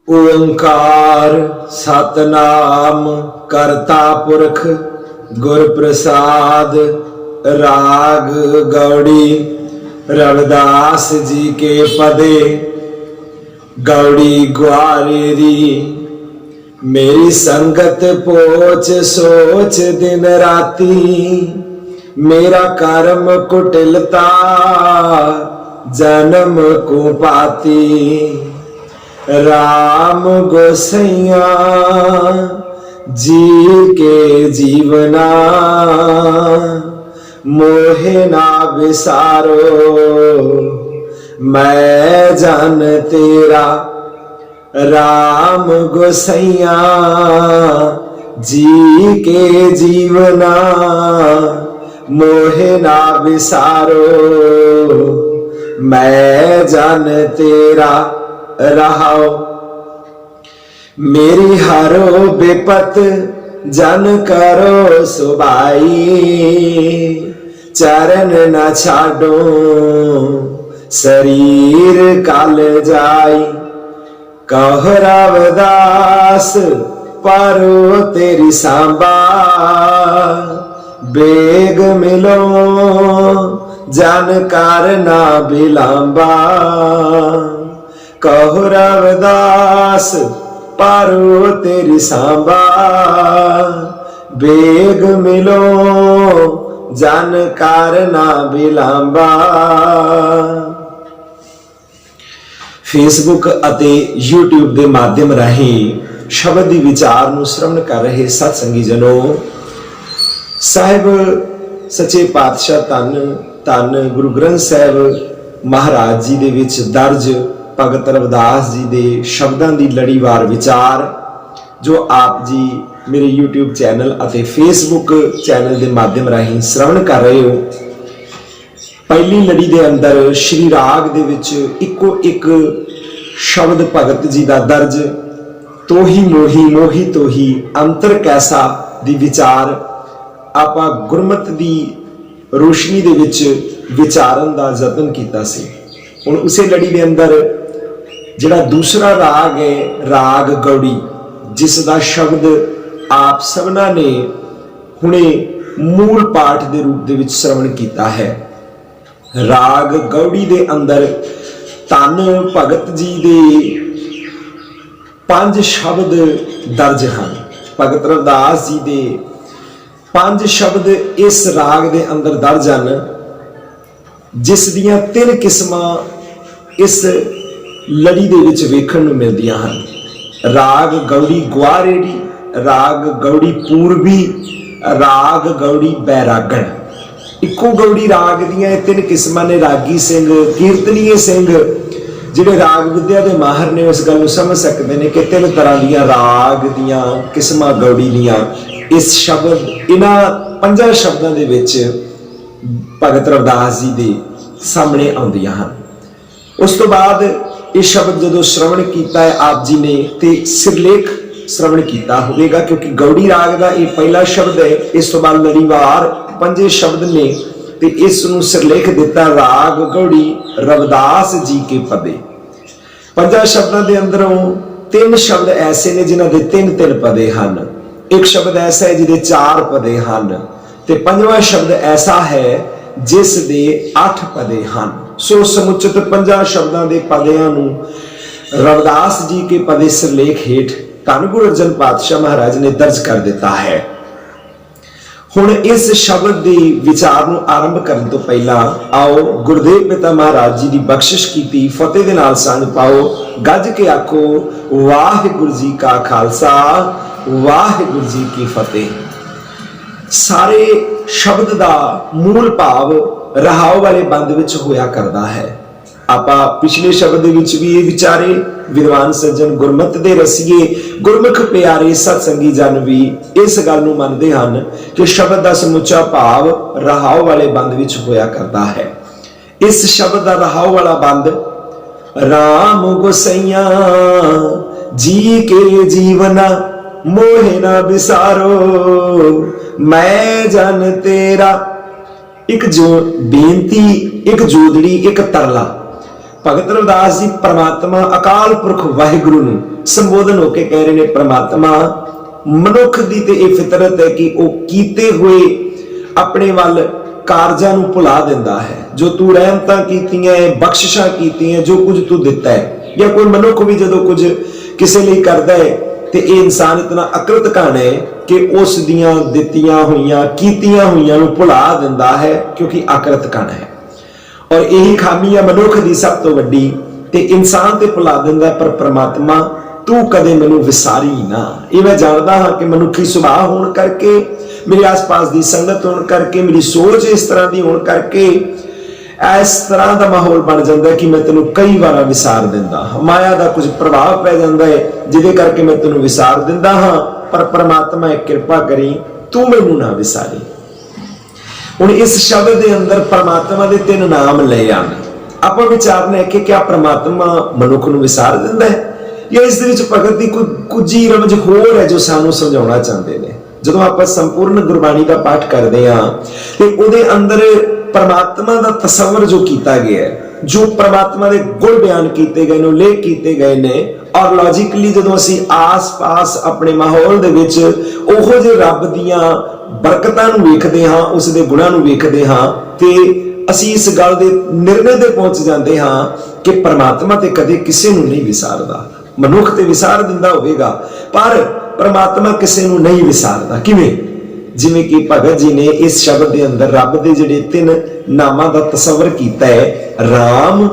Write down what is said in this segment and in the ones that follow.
ओंकार सतनाम करता पुरख गुर प्रसाद। राग गौड़ी रविदास जी के पदे। गौड़ी ग्वारेरी मेरी संगत पोच सोच दिन राती। मेरा कर्म कुटिलता जन्म को पाती। राम गोसैया जी के जीवना मोहे ना विसारो। मैं जान तेरा राम गोसैया जी के जीवना मोहे ना विसारो। मैं जान तेरा रहाओ। मेरी हरो बेपत जन करो सुबाई। चरण न छाडो शरीर काल जाई। कह रविदास पारो तेरी सांबा। बेग मिलो जानकार ना बिलांबा। कहो रविदास पारो तेरी सांबा। बेग मिलो जानकार ना बिलांबा। फेसबुक ਅਤੇ YouTube ਦੇ ਮਾਧਿਅਮ ਰਾਹੀਂ ਸ਼ਬਦ ਦੀ ਵਿਚਾਰ ਨੂੰ ਸ਼ਰਵਣ ਕਰ ਰਹੇ ਸਤ ਸੰਗੀ ਜਨੋ, ਸਾਹਿਬ ਸੱਚੇ ਪਾਤਸ਼ਾਹ ਧੰਨ ਧੰਨ ਗੁਰੂ ਗ੍ਰੰਥ ਸਾਹਿਬ ਮਹਾਰਾਜ ਜੀ ਦੇ ਵਿੱਚ ਦਰਜ ਭਗਤ रविदास जी ਦੇ ਸ਼ਬਦਾਂ ਦੀ ਲੜੀਵਾਰ ਵਿਚਾਰ ਜੋ ਆਪ ਜੀ ਮੇਰੇ YouTube ਚੈਨਲ ਅਤੇ Facebook ਚੈਨਲ ਦੇ ਮਾਧਿਅਮ ਰਾਹੀਂ ਸ਼ਰਵਣ ਕਰ ਰਹੇ ਹੋ। ਪਹਿਲੀ ਲੜੀ ਦੇ ਅੰਦਰ ਸ਼੍ਰੀ ਰਾਗ ਦੇ ਵਿੱਚ ਇੱਕੋ ਇੱਕ ਸ਼ਬਦ ਭਗਤ ਜੀ ਦਾ ਦਰਜ ਤੋਹੀ ਮੋਹੀ ਮੋਹੀ ਤੋਹੀ ਅੰਤਰ ਕੈਸਾ ਦੀ ਵਿਚਾਰ ਆਪਾਂ ਗੁਰਮਤਿ ਦੀ ਰੋਸ਼ਨੀ ਦੇ ਵਿੱਚ ਵਿਚਾਰਨ ਦਾ ਯਤਨ ਕੀਤਾ ਸੀ। ਹੁਣ ਉਸੇ ਲੜੀ ਦੇ ਅੰਦਰ ਜਿਹੜਾ दूसरा राग है राग गौड़ी, जिस दा शब्द आप सबना ने हुणे मूल पाठ के रूप दे विच श्रवण किया है। राग गौड़ी दे अंदर धन भगत जी दे 5 शब्द दर्ज हैं। भगत रविदास जी दे 5 शब्द इस राग दे अंदर दर्ज हैं, जिस दियां 3 किस्मां इस लड़ी दे विच वेखण नूं मिलदियां हन। राग गौड़ी ग्वारेड़ी, राग गौड़ी पूर्वी, राग गौड़ी बैरागण। इक्को गौड़ी राग दियां 3 किस्मां ने। रागी सिंह, कीर्तनीय सिंह जिहड़े राग विद्या दे माहर ने उस गल नूं समझ सकदे ने कि 3 तरह दियां राग दियां किस्मां गौड़ी दियां इस शब्द इन्हां 5 शब्दां दे विच भगत रविदास जी दे सामने आउंदियां हन। उस तो बाद ये शब्द जो श्रवण किया है आप जी ने ते सिरलेख श्रवण किया होगा, क्योंकि गौड़ी राग का ये पहला शब्द है। इस तो बाद लड़ीवार 5 शब्द ने ते इस नूं सिरलेख दिता राग गौड़ी रविदास जी के पदे। 5 शब्दों के अंदरों 3 शब्द ऐसे ने जिन्हां दे 3 पदे हैं। एक शब्द ऐसा है जिहदे 4 पदे हैं ते 5वां शब्द ऐसा है जिस दे 8 पदे हैं। सो समुचित 5 शब्दों के पदियां नूं रविदास जी के पदे सिरलेख हेठ धन गुरु अर्जन पातशाह महाराज ने दर्ज कर दिता है। हुण इस शब्द की विचार नूं आरंभ करने तो पहला आओ गुरुदेव पिता महाराज जी की बख्शिश की फतेह दे नाल संग पाओ। गज के आखो वाहिगुरू जी का खालसा वाहिगुरू जी की फतेह। सारे शब्द का मूल भाव रहाओ वाले बंद विच होया करदा है। आपां पिछले शब्द विच भी ये विचारे विद्वान सज्जन गुरमत दे रसीए गुरमुख प्यारे सत्संगी जन भी इस गल नूं मनदे हन कि शब्द का समुचा भाव रहाओ वाले बंद विच होया करदा है। इस शब्द का रहाओ वाला बंद राम गोसैया जी के जीवना मोहे ना बिसारो। मैं जन तेरा एक जो बेनती, एक जोदड़ी, एक तरला। भगत रविदास जी परमात्मा अकाल पुरख वाहिगुरु नूं संबोधन होकर कह रहे हैं परमात्मा मनुख दी ते ये फितरत है कि वो कीते हुए अपने वाल कारजां नूं भुला दिंदा है। जो तू रहमतां कीतियां है, बख्शिशां कीतियां, जो कुछ तू दिता है, या कोई मनुख भी जदों कुछ किसी लिए करता है तो ये इंसान इतना अकृत घन है कि उस दियां दित्तियां हुईयां कीतियां हुईयां नूं भुला दिंदा है, क्योंकि अकृत घन है। और यही खामी है मनुख की सब तो वड्डी, ते इंसान ते भुला दिंदा। पर परमात्मा तू कदे मैनू विसारी ना। ये मैं जानता हाँ कि मनुखी सुभाव होने करके, मेरे आस पास की संगत होने करके, मेरी सोच इस तरह की होने करके इस तरह का माहौल बन जाता है कि मैं तेनों कई बार विसार दिंदा। माया का कुछ प्रभाव पै जाता है जिदे करके मैं तेनों विसार दिंदा हाँ। पर परमात्मा एक कृपा करी, तू मैनू ना विसारी। हुण इस शब्द के अंदर परमात्मा के 3 नाम ले आने। आप विचारना है कि क्या परमात्मा मनुख नूं विसार दिंदा है, या इस दे विच भगत की कोई कुछ ही रमज होर है जो सानू समझाउणा चाहते हैं। जदों आप संपूर्ण गुरबाणी का पाठ करते हैं तो उहदे अंदर परमात्मा का तसवर जो किया गया है, जो परमात्मा के गुण बयान किए गए ने, उल्लेख किए गए ने, और लॉजिकली जदों असीं आस पास अपने माहौल दे विच ओहो जे रब दियां बरकतां नूं वेखदे हां, उस दे गुणां नूं वेखदे हां, ते असीं इस गल दे निर्णय ते पहुंच जांदे हां कि परमात्मा ते कदे किसी नूं नहीं विसारदा। मनुख ते विसार दिंदा होवेगा, पर परमात्मा किसी नूं नहीं विसारदा। किवें? जिवें कि भगत जी ने इस शब्द के अंदर रब के जिहड़े 3 नामां दा तसवर कीता है, राम,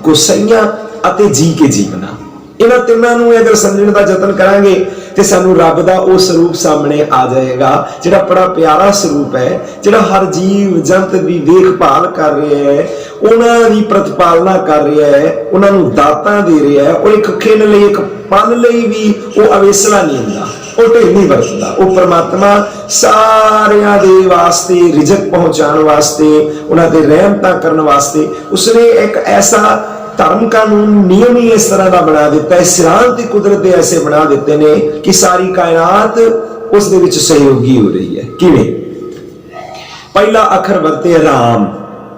गुसैया अते जी के जीवना। इन्हां तिन्नां नूं अगर समझण दा यतन करांगे तो सानू रब दा वो स्वरूप सामने आ जाएगा, जिहड़ा बड़ा प्यारा स्वरूप है, जिहड़ा हर जीव जंत की देखभाल कर रहा है, उन्हां दी प्रतिपालना कर रहा है, उन्हां नूं दातां दे रहा है, और एक खिन लई एक पल लई भी वो अवेसला नहीं हुंदा, वो ढेर नहीं वरतदा। वो परमात्मा सारियां दे वास्ते रिजक पहुंचाने वास्ते, उन्हां दे रहमतां करन वास्ते उसने एक ऐसा धर्म कानून नियम ही इस तरह का बना दिता है, सिरांत की कुदरत ऐसे बना देते ने कि सारी कायनात उस दे विच सहयोगी हो रही है। किवें? पहला अखर वरते राम।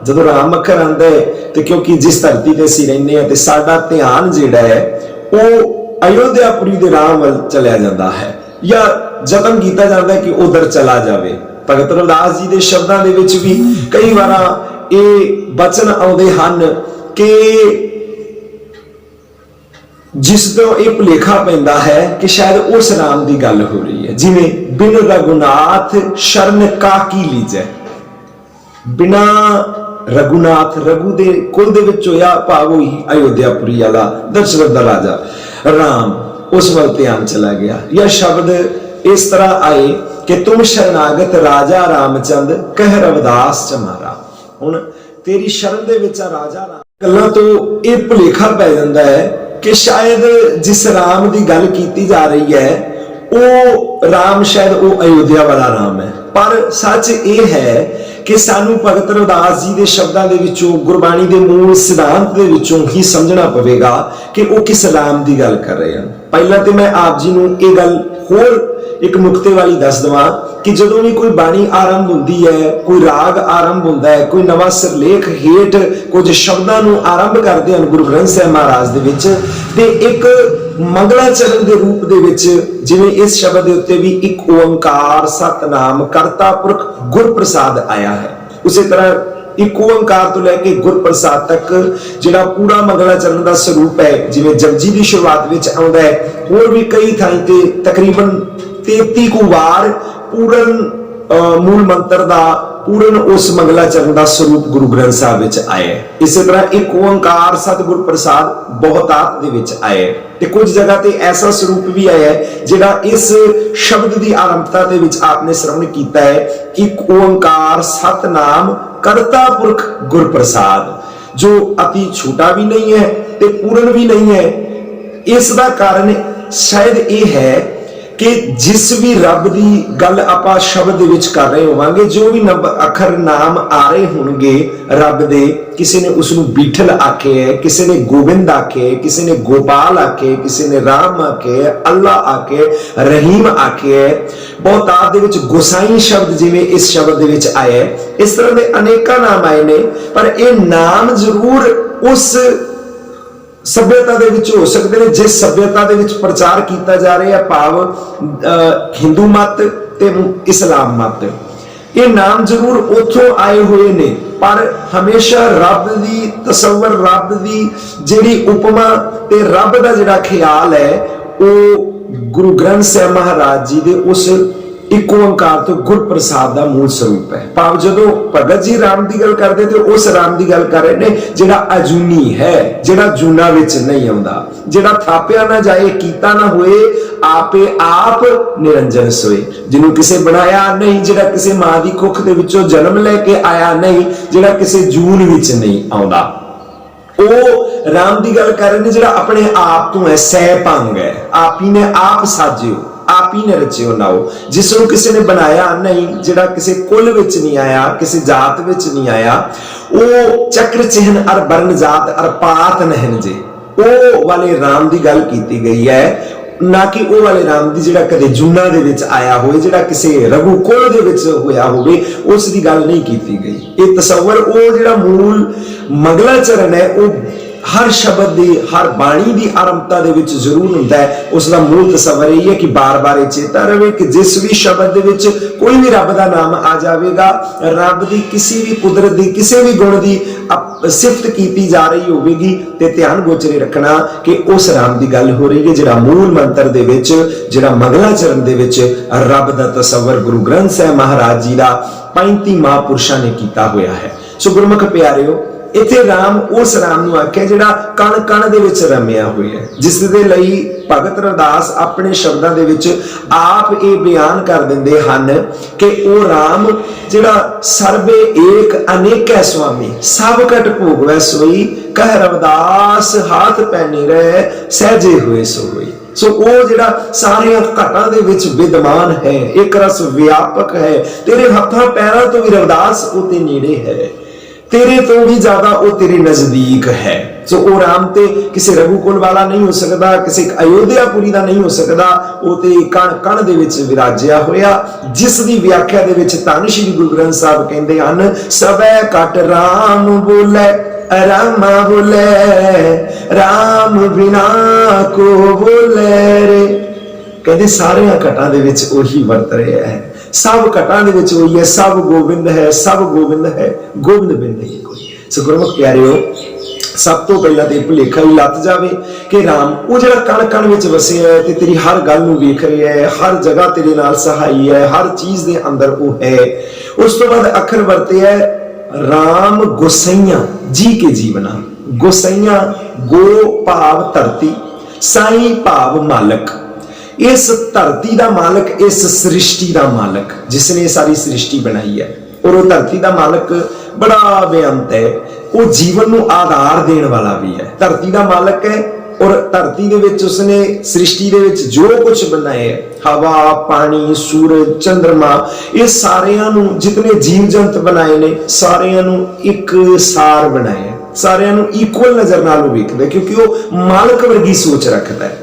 जदों राम अखर आंदा है तो क्योंकि जिस धरती ते असीं रहने हैं ते साडा ध्यान जिहड़ा है वो अयोध्यापुरी दे राम वल चलिया जाता है, या यतन किया जाता है कि उधर चला जाए। भगत रविदास जी के शब्दों के विच भी कई बार ये वचन आउंदे हन कि जिसदों ये भुलेखा पैंदा है कि शायद उस राम की गल हो रही है, जिवें बिन रघुनाथ शरण काकी लीजै। बिना रघुनाथ, रघु दे कुल दे विच होया भाव होई अयोध्यापुरी वाला दशरथ दा राजा राम, उस वल ध्यान चला गया। यह शब्द इस तरह आए कि तुम शरणागत राजा रामचंद कह रविदास चमारा। हुण तेरी शरण दे विच राजा राम गल्लां तो ये भुलेखा पै जांदा है कि शायद जिस राम की गल की जा रही है वो राम शायद वो अयोध्या वाला राम है। पर सच ये है कि सानू भगत रविदास जी के शब्दों के विचों, गुरबाणी के मूल सिद्धांत के विचों ही समझना पवेगा कि वो किस राम की गल कर रहे हैं। पहला तो मैं आप जी नूं ये गल होर एक नुकते वाली दस दवां कि जदों भी कोई बाणी आरंभ होती है, कोई राग आरंभ होता है, कोई नवा सिरलेख हेठ कुछ शब्दों नूं आरंभ करते हैं गुरु ग्रंथ साहिब महाराज दे विच, ते एक मंगलाचरण के रूप दे विच जिवें इस शब्द के उत्ते भी एक ओंकार सतनाम करता पुरख गुर प्रसाद आया है, उसी तरह एक ओंकार तो लैके गुर प्रसाद तक जिहड़ा पूरा मंगलाचरण का स्वरूप है, जिवें जपजी की शुरुआत विच आउंदा है, होर भी कई थां ते तकरीबन 33 को वार पूर्ण मूल मंत्र का पूर्ण उस मंगलाचरण का स्वरूप गुरु ग्रंथ साहिब विच आया है। इसी तरह एक ओंकार सतगुर प्रसाद बहुतात दे विच आया है, ते कुछ जगह ते ऐसा स्वरूप भी आया है जिहड़ा इस शब्द की आरंभता दे विच आपने श्रवण कीता है, एक ओंकार सतनाम करता पुरख गुर प्रसाद, जो अति छोटा भी नहीं है ते पूर्ण भी नहीं है। इसका कारण शायद ये है कि जिस भी रब की गल आपां शब्द विच कर रहे होवांगे, जो भी अखर नाम आ रहे होंगे रब दे, किसी ने उसनूं बीठल आखे है, किसी ने गोबिंद आखे, किसी ने गोपाल आखे, किसी ने राम आखे, अल्लाह आखे, रहीम आखे है, बहुतात दे विच गोसाई शब्द जिवें इस शब्द दे विच आया है, इस तरह के अनेक नाम आए ने, पर यह नाम जरूर उस ਸੱਭਿਅਤਾ ਦੇ ਵਿੱਚ ਹੋ ਸਕਦੇ ਨੇ, ਜਿਸ ਸੱਭਿਅਤਾ ਦੇ ਵਿੱਚ ਪ੍ਰਚਾਰ ਕੀਤਾ ਜਾ ਰਿਹਾ ਭਾਵ ਹਿੰਦੂ ਮਤ ਤੇ ਇਸਲਾਮ ਮਤ, ਇਹ ਨਾਮ ਜ਼ਰੂਰ ਉੱਥੋਂ ਆਏ ਹੋਏ ਨੇ, ਪਰ ਹਮੇਸ਼ਾ ਰੱਬ ਦੀ ਤਸੱਵਰ, ਰੱਬ ਦੀ ਜਿਹੜੀ ਉਪਮਾ ਤੇ ਰੱਬ ਦਾ ਜਿਹੜਾ ਖਿਆਲ ਹੈ ਉਹ ਗੁਰੂ ਗ੍ਰੰਥ ਸਾਹਿਬ ਮਹਾਰਾਜ ਜੀ ਦੇ ਉਸ ਇੱਕ ਓੰਕਾਰ ਤੋਂ ਗੁਰਪ੍ਰਸਾਦ ਦਾ ਮੂਲ ਸਰੂਪ ਹੈ। ਭਾਵ ਜਦੋਂ ਭਗਤ ਜੀ ਰਾਮ ਦੀ ਗੱਲ ਕਰਦੇ ਤੇ ਉਸ ਰਾਮ ਦੀ ਗੱਲ ਕਰ ਰਹੇ ਨੇ ਜਿਹੜਾ ਅਜੂਨੀ ਹੈ, ਜਿਹੜਾ ਜੂਨਾ ਵਿੱਚ ਨਹੀਂ ਆਉਂਦਾ, ਜਿਹੜਾ ਥਾਪਿਆ ਨਾ ਜਾਏ, ਕੀਤਾ ਨਾ ਹੋਏ, ਆਪੇ ਆਪ ਨਿਰੰਜਨ ਸੋਏ, ਜਿਹਨੂੰ ਕਿਸੇ ਬਣਾਇਆ ਨਹੀਂ, ਜਿਹੜਾ ਕਿਸੇ ਮਾਂ ਦੀ ਕੁੱਖ ਦੇ ਵਿੱਚੋਂ ਜਨਮ ਲੈ ਕੇ ਆਇਆ ਨਹੀਂ, ਜਿਹੜਾ ਕਿਸੇ ਜੂਨ ਵਿੱਚ ਨਹੀਂ ਆਉਂਦਾ, ਉਹ ਰਾਮ ਦੀ ਗੱਲ ਕਰ ਰਹੇ ਨੇ ਜਿਹੜਾ ਆਪਣੇ ਆਪ ਤੋਂ ਹੈ, ਸਹਿ ਭੰਗ ਹੈ, ਆਪ ਹੀ ਨੇ ਆਪ ਸਾਜਿਓ, ਆਪ ਹੀ ਨੇ ਰਚਿਓ ਨਾਓ, ਜਿਸ ਨੂੰ ਕਿਸੇ ਨੇ ਬਣਾਇਆ ਨਹੀਂ, ਜਿਹੜਾ ਕਿਸੇ ਕੁਲ ਵਿੱਚ ਨਹੀਂ ਆਇਆ, ਕਿਸੇ ਜਾਤ ਵਿੱਚ ਨਹੀਂ ਆਇਆ, ਉਹ ਚੱਕਰ ਚਿਹਨ ਅਰ ਬਰਨ ਜਾਤ ਅਰ ਪਾਤ ਨਹਿਨ ਜੇ, ਉਹ ਵਾਲੇ ਰਾਮ ਦੀ ਗੱਲ ਕੀਤੀ ਗਈ ਹੈ, ਨਾ ਕਿ ਉਹ ਵਾਲੇ ਰਾਮ ਦੀ ਜਿਹੜਾ ਕਦੇ ਜੁਨਾ ਦੇ ਵਿੱਚ ਆਇਆ ਹੋਵੇ, ਜਿਹੜਾ ਕਿਸੇ ਰਘੂ ਕੁਲ ਦੇ ਵਿੱਚ ਹੋਇਆ ਹੋਵੇ, ਉਸ ਦੀ ਗੱਲ ਨਹੀਂ ਕੀਤੀ ਗਈ। ਇਹ ਤਸੱਵਰ ਉਹ ਜਿਹੜਾ ਮੂਲ ਮੰਗਲਾਚਰਨ ਹੈ, ਉਹ ਹਰ ਸ਼ਬਦ ਦੀ, ਹਰ ਬਾਣੀ ਦੀ ਆਰੰਭਤਾ ਦੇ ਵਿੱਚ ਜ਼ਰੂਰ ਹੁੰਦਾ ਹੈ। ਉਸ ਦਾ ਮੂਲ ਤਸੱਵਰ ਇਹ ਹੈ ਕਿ ਬਾਰ-ਬਾਰ ਇਹ ਚੇਤਾ ਰਹੇ ਕਿ ਜਿਸ ਵੀ ਸ਼ਬਦ ਦੇ ਵਿੱਚ ਕੋਈ ਵੀ ਰੱਬ ਦਾ ਨਾਮ ਆ ਜਾਵੇਗਾ, ਰੱਬ ਦੀ ਕਿਸੇ ਵੀ ਕੁਦਰਤ ਦੀ, ਕਿਸੇ ਵੀ ਗੁਣ ਦੀ ਸਿਫਤ ਕੀਤੀ ਜਾ ਰਹੀ ਹੋਵੇਗੀ, ਤੇ ਧਿਆਨ ਗੋਚਰੇ ਰੱਖਣਾ ਕਿ ਉਸ ਰਾਮ ਦੀ ਗੱਲ ਹੋ ਰਹੀ ਹੈ ਜਿਹੜਾ ਮੂਲ ਮੰਤਰ ਦੇ ਵਿੱਚ, ਜਿਹੜਾ ਮੰਗਲਾਚਰਨ ਦੇ ਵਿੱਚ ਰੱਬ ਦਾ ਤਸੱਵਰ ਗੁਰੂ ਗ੍ਰੰਥ ਸਾਹਿਬ ਮਹਾਰਾਜ ਜੀ ਦਾ 35 ਮਹਾਂਪੁਰਸ਼ਾਂ ਨੇ ਕੀਤਾ ਹੋਇਆ ਹੈ। ਸੋ ਗੁਰਮੁਖ ਪਿਆਰਿਓ, ਇੱਥੇ ਰਾਮ ਉਸ ਰਾਮ ਨੂੰ ਆਖਿਆ ਜਿਹੜਾ ਕਣ ਕਣ ਦੇ ਵਿੱਚ ਰਮਿਆ ਹੋਇਆ ਹੈ, ਜਿਸ ਦੇ ਲਈ ਭਗਤ ਰਵਿਦਾਸ ਆਪਣੇ ਸ਼ਬਦਾਂ ਦੇ ਵਿੱਚ ਆਪ ਇਹ ਬਿਆਨ ਕਰ ਦਿੰਦੇ ਹਨ ਕਿ ਉਹ ਰਾਮ ਜਿਹੜਾ ਸਰਬੇ ਏਕ ਅਨੇਕੈ ਸੁਆਮੀ, ਸਭ ਕਟ ਭੋਗਵੈ ਸੋਈ, ਕਹਿ ਰਵਿਦਾਸ ਹਾਥ ਪੈਨੇ ਰਹਿ ਸਹਿਜੇ ਹੋਏ ਸੋ ਹੋਈ। ਸੋ ਉਹ ਜਿਹੜਾ ਸਾਰੀਆਂ ਘਟਾਂ ਦੇ ਵਿੱਚ ਵਿਦਮਾਨ ਹੈ, ਇੱਕ ਰਸ ਵਿਆਪਕ ਹੈ, ਤੇਰੇ ਹੱਥਾਂ ਪੈਰਾਂ ਤੋਂ ਵੀ ਰਵਿਦਾਸ ਉਹਦੇ ਨੇੜੇ ਹੈ, तेरे तो भी ज्यादा वो तेरे नजदीक है। सो वो राम ते किसी रघुकुल वाला नहीं हो सकता, किसी अयोध्यापुरी दा नहीं हो सकता, वो ते कण कण दे विच विराजिया होया, जिस दी व्याख्या दे विच धन श्री गुरु ग्रंथ साहब कहंदे हन, सबे कट राम बोले रामा बोले, राम बिना को बोले रे। कहते सारे घटां दे विच ओही वरत रहा है, सब घटां दे विच ओही है, सब गोबिंद है, सब गोबिंद है, गोबिंद बिन नहीं कोई। सो गुरमुख प्यारिओ, सब तो पहला ते भुलेखा ही लत जावे कि राम वो जिहड़ा कण कण विच वसिया है ते तेरी हर गल नूं वेख रहा है, हर जगह तेरे नाल सहाई है, हर चीज दे अंदर वो है। उस तो बाद अखर वरते है राम गोसैया जी के जीवना। गोसैया गो भाव धरती, साई भाव मालक। इस धरती का मालक, इस सृष्टि का मालक जिसने सारी सृष्टि बनाई है, और वो धरती का मालक बड़ा बेअंत है, वो जीवन नूं आधार देने वाला भी है। धरती का मालक है और धरती दे विच उसने सृष्टि दे विच जो कुछ बनाया है, हवा, पानी, सूरज, चंद्रमा, ये सारियां नूं जितने जीव जंत बनाए ने, सारियां नूं एक सार बनाया, सारियां नूं इक्वल नजर नाल वेखदा है, क्योंकि वो मालक वर्गी सोच रखता है।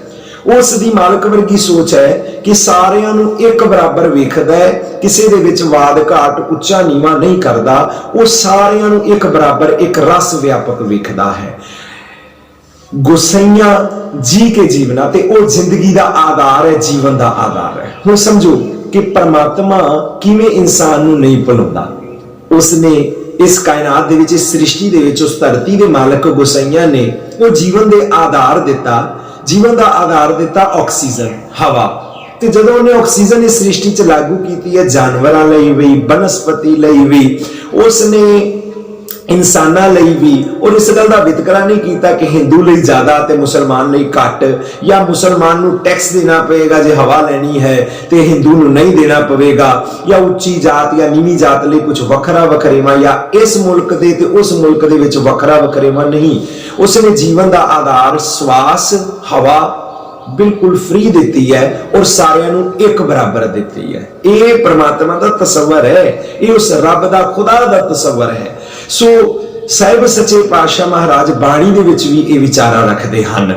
उस दी मालक वर्गी सोच है कि सारियां नूं एक बराबर वेखदा है, किसी दे विच वाद घाट, उच्चा नीवा नहीं करदा, वो सारियां नूं एक बराबर, एक रस व्यापक वेखदा है। गोसैया जी के जीवना ते ओ जिंदगी दा आधार है, जीवन दा आधार है। हुण समझो कि परमात्मा किवें इंसान नूं नहीं भुलाउंदा। उसने इस कायनात दे विच, इस सृष्टि दे विच, उस धरती दे मालक गोसैया ने वो जीवन दे आधार दिता, जीवन का आधार दिता ऑक्सीजन, हवा। ते जदों उन्हें ऑक्सीजन इस सृष्टि च लागू की है, जानवरां लई भी, बनस्पति लई भी, उसने इंसानां लई भी, और इस गल दा वितकरा नहीं किया कि हिंदू लई ज्यादा ते मुसलमान लई घट, या मुसलमान नूं टैक्स देना पएगा जे हवा लेनी है ते हिंदू नूं नहीं देना पवेगा, या उच्ची जात या नीवी जात लई कुछ वखरा वखरेवा, या इस मुल्क दे ते उस मुल्क दे विच वखरा वखरेवा नहीं। उसने जीवन का आधार श्वास, हवा बिल्कुल फ्री देती है और सारियां नूं एक बराबर देती है। ये परमात्मा का तस्वर है, ये उस रब दा खुदा दा तस्वर है। सो साहिब सच्चे पातशाह महाराज बाणी दे विच भी ये विचारा रखते हैं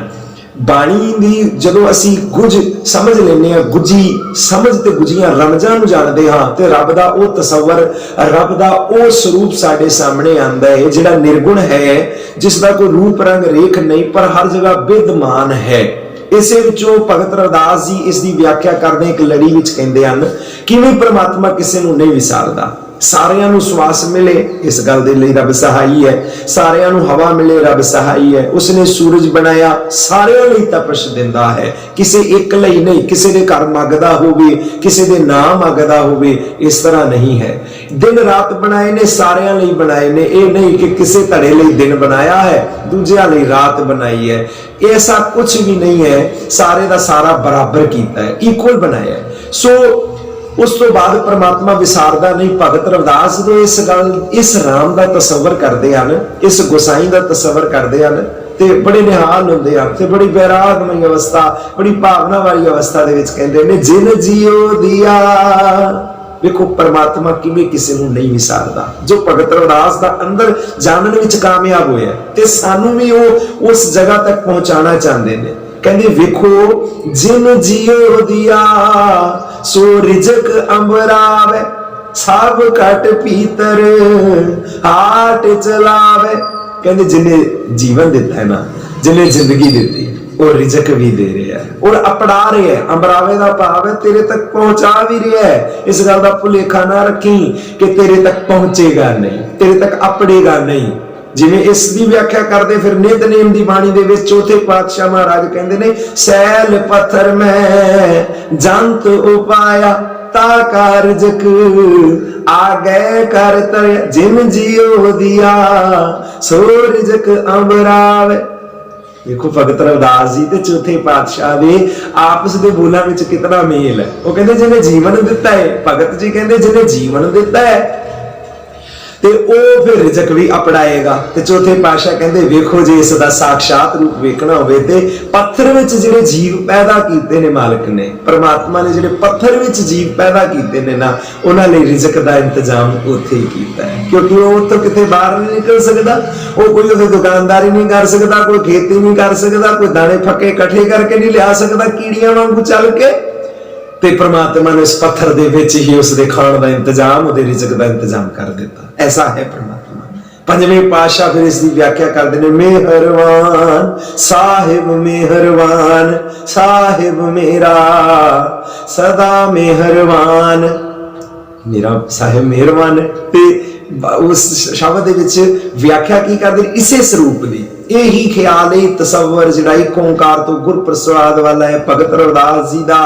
ਬਾਣੀ ਦੀ ਜਦੋਂ ਅਸੀਂ ਗੁੱਝ ਸਮਝ ਲੈਂਦੇ ਹਾਂ, ਗੁੱਝੀ ਸਮਝ ਤੇ ਗੁੱਝੀਆਂ ਰਮਜ਼ਾਂ ਨੂੰ ਜਾਣਦੇ ਹਾਂ, ਤੇ ਰੱਬ ਦਾ ਉਹ ਤਸੱਵਰ, ਰੱਬ ਦਾ ਉਹ ਸਰੂਪ ਸਾਡੇ ਸਾਹਮਣੇ ਆਉਂਦਾ ਹੈ ਜਿਹੜਾ ਨਿਰਗੁਣ ਹੈ, ਜਿਸ ਦਾ ਕੋਈ ਰੂਪ ਰੰਗ ਰੇਖ ਨਹੀਂ, ਪਰ ਹਰ ਜਗ੍ਹਾ ਵਿਦਮਾਨ ਹੈ। ਇਸੇ ਵਿੱਚੋਂ ਭਗਤ ਰਵਿਦਾਸ ਜੀ ਇਸ ਦੀ ਵਿਆਖਿਆ ਕਰਦੇ ਇੱਕ ਲੜੀ ਵਿੱਚ ਕਹਿੰਦੇ ਹਨ, ਕਿਵੇਂ ਪ੍ਰਮਾਤਮਾ ਕਿਸੇ ਨੂੰ ਨਹੀਂ ਵਿਸਾਰਦਾ। ਸਾਰਿਆਂ ਨੂੰ ਸਵਾਸ ਮਿਲੇ, ਇਸ ਗੱਲ ਦੇ ਲਈ ਰੱਬ ਸਹਾਈ ਹੈ। ਸਾਰਿਆਂ ਨੂੰ ਹਵਾ ਮਿਲੇ, ਰੱਬ ਸਹਾਈ ਹੈ। ਉਸਨੇ ਸੂਰਜ ਬਣਾਇਆ, ਸਾਰਿਆਂ ਲਈ ਤਪਸ਼ ਦਿੰਦਾ ਹੈ, ਕਿਸੇ ਇੱਕ ਲਈ ਨਹੀਂ। ਕਿਸੇ ਦੇ ਘਰ ਮੰਗਦਾ ਹੋਵੇ, ਕਿਸੇ ਦੇ ਨਾਂ ਮੰਗਦਾ ਹੋਵੇ, ਇਸ ਤਰ੍ਹਾਂ ਨਹੀਂ ਹੈ। ਦਿਨ ਰਾਤ ਬਣਾਏ ਨੇ, ਸਾਰਿਆਂ ਲਈ ਬਣਾਏ ਨੇ। ਇਹ ਨਹੀਂ ਕਿ ਕਿਸੇ ਧੜੇ ਲਈ ਦਿਨ ਬਣਾਇਆ ਹੈ, ਦੂਜਿਆਂ ਲਈ ਰਾਤ ਬਣਾਈ ਹੈ। ऐसा कुछ भी नहीं है, सारे ਦਾ ਸਾਰਾ ਬਰਾਬਰ ਕੀਤਾ ਹੈ, ਇਕੁਅਲ ਬਣਾਇਆ ਹੈ। ਸੋ ਉਸ ਤੋਂ ਬਾਅਦ ਪ੍ਰਮਾਤਮਾ ਵਿਸਾਰਦਾ ਨਹੀਂ। ਭਗਤ ਰਵਿਦਾਸ ਜਦੋਂ ਇਸ ਗੱਲ, ਇਸ ਰਾਮ ਦਾ ਤਸੱਵਰ ਕਰਦੇ ਹਨ, ਇਸ ਗੁਸਾਈ ਦਾ ਤਸੱਵਰ ਕਰਦੇ ਹਨ, ਤੇ ਬੜੇ ਨਿਹਾਲ ਹੁੰਦੇ ਹਨ, ਤੇ ਬੜੀ ਬੈਰਾਗਮਈ ਅਵਸਥਾ, ਬੜੀ ਭਾਵਨਾ ਵਾਲੀ ਅਵਸਥਾ ਦੇ ਵਿੱਚ ਕਹਿੰਦੇ ਨੇ, ਜਿਨ ਜੀਓ ਦਿਆ। ਵੇਖੋ परमात्मा किवें किसी नूं नहीं विसारदा। जो भगत रविदास दा अंदर जानन विच कामयाब होया ते सानू भी वो उस जगह तक पहुंचाना चाहते ने। कहंदे वेखो, जिन जियो दिया सो रिजक अंबरावे, सब घट पीतर हाट चलावे। कहंदे जिन्हें जीवन दिता है ना, जिन्हें जिंदगी दी और रिजक भी दे रहा है और अपना रहा है। अंबरावे का भाव है तेरे तक पहुंचा भी रहा है। इस गल का भुलेखा ना रखी कि तेरे तक पहुंचेगा नहीं, तेरे तक अपड़ेगा नहीं। जिवें इस दी व्याख्या करते फिर नितनेम दी बाणी दे विच चौथे पातशाह महाराज कहंदे ने, सैल पत्थर में जंत उपाया ता कारजक आ गए कर तर, जिन जियो दिया सो रिजक अंबरावे। देखो भगत रविदास जी ते चौथे पातशाह दे आपस दे बोलां विच कितना मेल है। वो कहंदे जिन्हें जीवन दिता है, भगत जी कहंदे जिन्हें जीवन दिता है ते ओ फिर रिजक भी अपड़ाएगा। ते चौथे पातशाह कहंदे वेखो जे इस दा साक्षात रूप वेखना होवे ते पत्थर विच जिहड़े जीव पैदा कीते ने मालिक ने, परमात्मा ने जिहड़े पत्थर विच जीव पैदा कीते ने ना, उन्हां लई रिजक दा इंतजाम उत्थे ही कीता है। क्योंकि वो उत्थों किते बाहर नहीं निकल सकदा, वो कोई उत्थे दुकानदारी नहीं कर सकदा, कोई खेती नहीं कर सकदा, कोई दाने फक्के इकट्ठे करके नहीं लिया सकदा कीड़ियां वांगू चल के। ते परमात्मा ने उस पत्थर दे विच ही उसदे खाण दा इंतजाम, उहदे रिजक दा इंतजाम कर दिता। ऐसा है परमात्मा। पंजवें पातशाह फिर इसकी व्याख्या करते हैं, मेहरवान साहिब मेहरवान, साहिब मेरा सदा मेहरवान। मेरा साहिब मेहरवान ते उस शब्द दे विच व्याख्या की करते, इसे स्वरूप दी यही ख्याल है, तसव्वुर जिहड़ा एक ओंकार तो गुरप्रसाद वाला है। भगत रविदास जी दा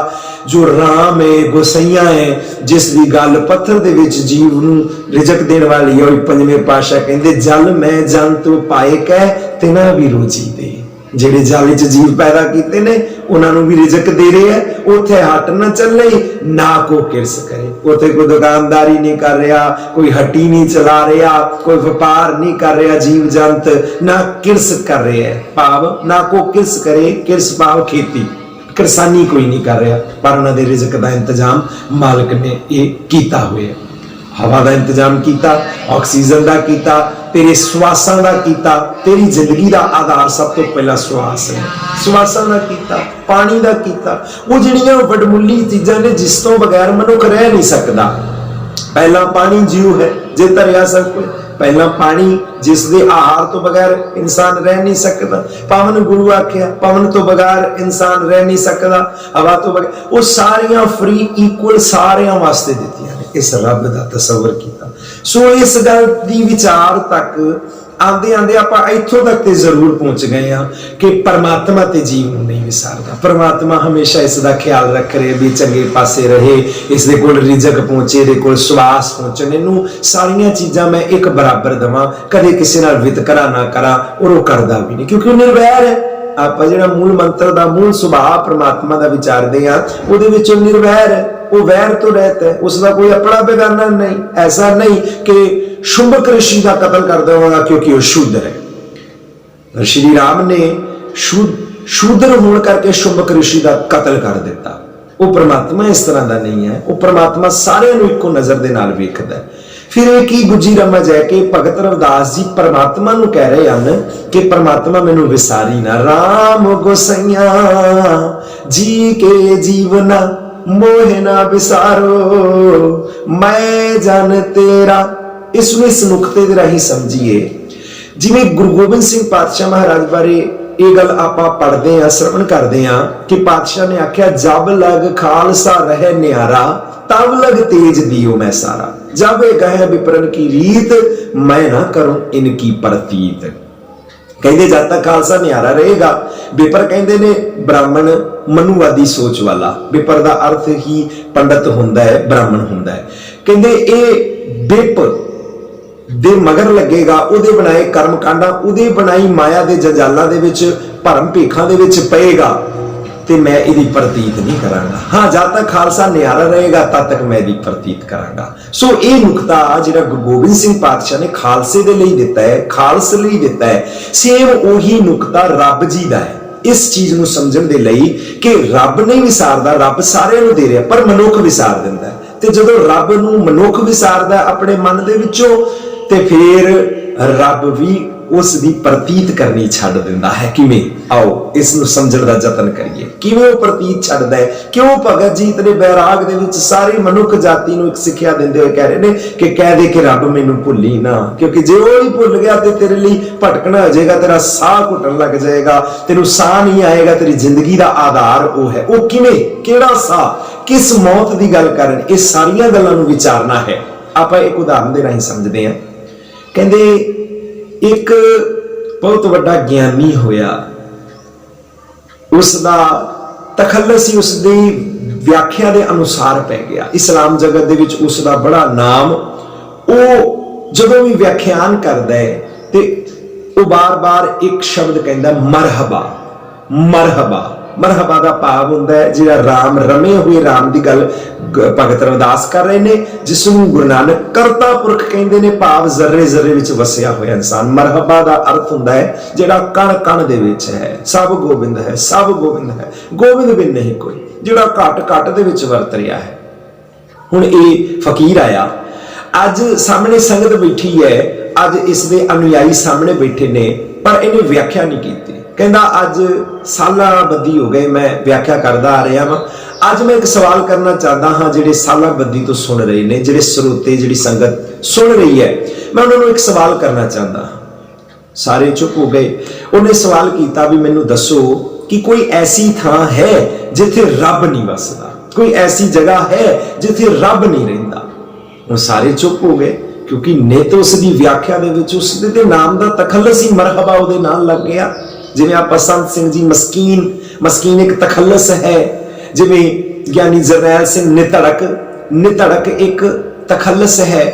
जो राम है, गोसैया है, जिस दी गल पत्थर दे विच जीव नूं रिजक देण वाली है। पंजवें पातशाह कहंदे, जल मैं जन तो पाए कै तिना भी रोजी दे। ਜਿਹੜੇ ਜਲ ਚ जीव पैदा ਕੀਤੇ ਨੇ ਉਹਨਾਂ ਨੂੰ ਵੀ ਰਿਜ਼ਕ ਦੇ ਰਿਹਾ ਹੈ। ਉੱਥੇ ਹੱਟ ਨਾ ਚੱਲੇ, ਨਾ ਕੋ ਕਿਰਸ ਕਰੇ। ਉੱਥੇ ਕੋਈ ਦੁਕਾਨਦਾਰੀ ਨਹੀਂ ਕਰ ਰਿਹਾ, ਕੋਈ ਹੱਟੀ ਨਹੀਂ ਚਲਾ ਰਿਹਾ, ਕੋਈ ਵਪਾਰ ਨਹੀਂ ਕਰ ਰਿਹਾ जीव जंत, ना किरस कर रहे है। भाव ना को किरस करे, किरस भाव खेती, किरसानी कोई नहीं कर रहा, पर उन्होंने रिजक का इंतजाम मालिक ने ये किया हुआ। हवा का इंतजाम किया, ऑक्सीजन का किया, तेरे श्वासां का किया। तेरी जिंदगी का आधार सब तो पहला श्वास है। श्वासां का किया, पानी का किया। वो जिहड़ियां वडमुल्ली चीज़ां ने जिस तो बगैर मनुख रह नहीं सकता। पहला पानी जीव है, जे धरिया सब कोई पहला पानी जिस दे आहार तो बगैर इंसान रह नहीं सकता। पवन गुरु आख्या, पवन तो बगैर इंसान रह नहीं सकता। हवा तो बगैर, वो सारियां फ्री इक्वल सारियां वास्ते दित्तियां ने। इस रब दा तसव्वुर कीता। सो इस गल दी विचार तक आंदे आंदे आपां इत्थों तक ते जरूर पहुंच गए हैं कि परमात्मा ते जीव नूं नहीं विसारदा। परमात्मा हमेशा इसका ख्याल रख रहे भी चंगे पासे रहे, इस दे कोल रिजक पहुंचे, दे कोल श्वास पहुंचने नूं, सारियां चीज़ां मैं एक बराबर देवां, कदे किसी नाल वितकरा ना करा, और वो करदा भी नहीं, क्योंकि निर्वैर है। आप जिहड़ा मूल मंत्र दा मूल सुभाव परमात्मा दा विचारदे आ, उहदे विच निर्वैर है। वो वैर तो रहता है, उसका कोई अपना बेगाना नहीं। ऐसा नहीं कि शुंभक ऋषि का कत्ल कर देगा क्योंकि वो शुद्ध है। श्री राम ने शूद्र होने करके शुंभक ऋषि का कत्ल कर दिता। वो परमात्मा इस तरह का नहीं है। वो परमात्मा सारे इको नजर दे नाल वेखदा है। फिर एक ही गुजी रमज है कि भगत रविदास जी परमात्मा नूं कह रहे हैं कि परमात्मा मैनू विसारी ना, राम गोसैया जी के जीवना मोहे ना विसारो, मैं जन तेरा। इसमें इस नुकते दे राही समझिए, जिवें गुरु गोबिंद सिंह पातशाह महाराज बारे ये गल आपां पढ़दे आ, श्रवण करदे आ कि पातशाह ने आख्या, जब लग खालसा रहे न्यारा, तब लग तेज दियो मैं सारा, जब एक है विप्रन की रीत, मैं ना करूं इनकी प्रतीत। कहते जब तक खालसा न्यारा रहेगा, विपर कहते ने ब्राह्मण मनुवादी सोच वाला, विपर का अर्थ ही पंडित हुंदा है, ब्राह्मण हुंदा है। कहते ये विप दे मगर लगेगा, उहदे बनाए कर्म कांडा, उहदे बनाई माया दे जंजालां दे विच, भरम भेखां दे विच पएगा, ते मैं इहदी प्रतीत नहीं करांगा। हाँ, जब तक खालसा न्यारा रहेगा तब तक मैं इहदी प्रतीत करांगा। सो ये नुकता जिहड़ा गुरु गोबिंद सिंह पातशाह ने खालसे दे लई दिता है, खालसे लई दिता है, सेम उही नुकता रब जी दा है। इस चीज नूं समझण दे लई कि रब नहीं विसारदा, रब सारिआं नूं दे रिहा, पर मनुख विसार दिंदा है। ते जदों रब नूं मनुख विसारदा अपने मन दे विचों, ते फिर रब भी उसकी प्रतीत करनी छड्ड दिंदा है। किवें? आओ इसनूं समझण दा जतन करिए। किवें वो प्रतीत छड्डदा है? क्यों भगत जी इतने बैराग दे विच सारी मनुख जाति नूं एक सिੱਖਿਆ दिंदे होए कह रहे ने कि कह दे कि रब मैनूं भुल्ली ना, क्योंकि जे वो ही भुल गया तो तेरे लिए भटकना हो जाएगा, तेरा साह घुटन लग जाएगा, तेनू साह नहीं आएगा, तेरी जिंदगी का आधार वो है। वो किवें? किहड़ा साह? किस मौत की गल करन? ये सारियां गल्लां नूं विचारना है। आपां एक उदाहरण दे राहीं समझदे हां। कहंदे एक बहुत बड़ा ज्ञानी होया, उसका तखल्लस ही उसकी व्याख्या के अनुसार पै गया। इस्लाम जगत दे विच उसका बड़ा नाम, वो जदों भी व्याख्यान करता है तो वो बार बार एक शब्द कहता, मरहबा। मरहबा मरहबा का भाव होंदा है जिहड़ा राम रमे हुए राम की गल भगत रविदास कर रहे हैं, जिसनूं गुरु नानक करता पुरख कहंदे ने, भाव जर्रे जर्रे विच वसिया होया इंसान। मरहबा का अर्थ होंदा है जिहड़ा कण कण दे विच है, सब गोबिंद है, सब गोबिंद है, गोबिंद बिन नहीं कोई, जिहड़ा घट घट दे विच वरत रिहा है। हुण ये फकीर आया, अज सामने संगत बैठी है, अज इसके अनुयायी सामने बैठे ने, पर इन्हें व्याख्या नहीं की। कहता अज साला बद्दी हो गए मैं व्याख्या करता आ रहा वा, अज मैं एक सवाल करना चाहता हाँ जिहड़े साला बद्दी तो सुन रहे ने, जिहड़े श्रोते जिहड़ी संगत सुन रही है, मैं उन्होंने एक सवाल करना चाहता। सारे चुप हो गए। उन्हें सवाल किया भी मैनू दसो कि कोई ऐसी थां है जिथे रब नहीं वसदा, कोई ऐसी जगह है जिथे रब नहीं रहिंदा। हुण सारे चुप हो गए, क्योंकि नित उसकी व्याख्या दे विच उसदे ते नाम दा तखल्लस ही मरहबा उहदे नाल लग गया। जिवें आप संत सिंह जी मस्कीन, मस्कीन एक तखल्लस है, जिवें ज्ञानी जरनैल सिंह निधड़क, निधड़क एक तखल्लस है।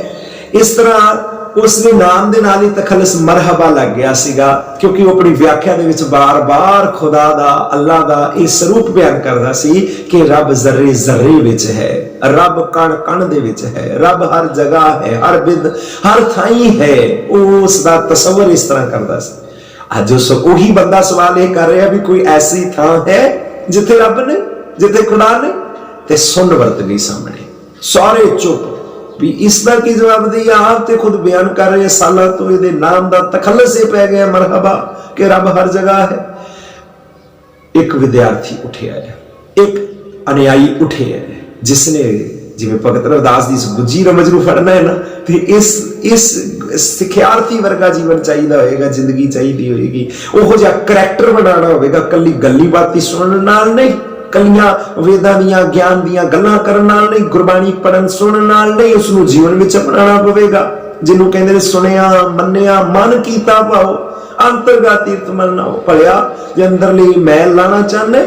इस तरह उसके नाम दे नाल ही तखल्लस मरहबा लग गया सीगा, क्योंकि वो अपनी व्याख्या दे विच बार बार खुदा दा, अल्लाह दा ये स्वरूप बयान करदा सी कि रब जर्रे जर्रे विच है, रब कण कण दे विच है, रब हर जगह है, हर बिद हर थाई है। उसका तसव्वुर इस तरह करदा सी। अज उही बंदा सवाल यह कर रहा भी कोई ऐसी थां है जिथे रब ने, जिथे खुदा ने, ते सुन वरत गई सामने। सारे चुप भी इसका की जवाब दी। आप ते खुद बयान कर रहे साला तो ये नाम दा तखल्लस ही पै गया मरहबा कि रब हर जगह है। एक विद्यार्थी उठे है, एक अनुयायी उठे है, जिसने जिवें भगत रविदास दी गुज्जी रमज नूं फड़ना है ना, तो इस सिखियार्थी वर्गा जीवन चाहिए होएगा, जिंदगी चाहिए होएगी, ओहो जिहा करैक्टर बनाना होगा। कली गल्ली बाती सुनने नाल नहीं, कलियां वेदां दियां ज्ञान दियां गल्लां करन नाल नहीं, गुरबाणी पढ़न सुनन नाल नहीं, उसनूं जीवन विच अपनाना पवेगा। जिन्हों कहंदे ने सुनिया मन्निया मन कीता भाओ, अंतरगत तीर्थ मन ना हो। भलिया जे अंदरली मैल लाना चाहते,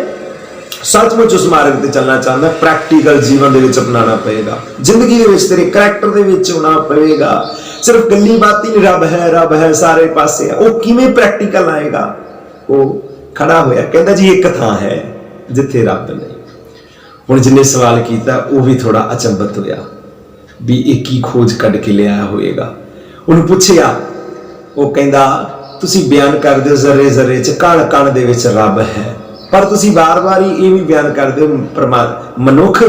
सचमुच उस मार्ग पे चलना चाहता, प्रैक्टिकल जीवन दे विच अपनाना पएगा, जिंदगी दे विच तेरे करैक्टर दे विच होना पएगा। सिर्फ गल्ली बाती नहीं रब है सारे पासे है, वो किवें प्रैक्टिकल आएगा? वो खड़ा होया कहंदा जी एक थां है जिथे रब नहीं। हुण जिन्हें सवाल किया वो भी थोड़ा अचंभत होया भी एक ही खोज कढ के लिया होएगा। उन्हें पूछया, वो कहंदा तुसी बयान कर दो जर्रे जर्रे च कण कण दे विच रब है, पर तुसी बार बार ये भी बयान कर दो मनुख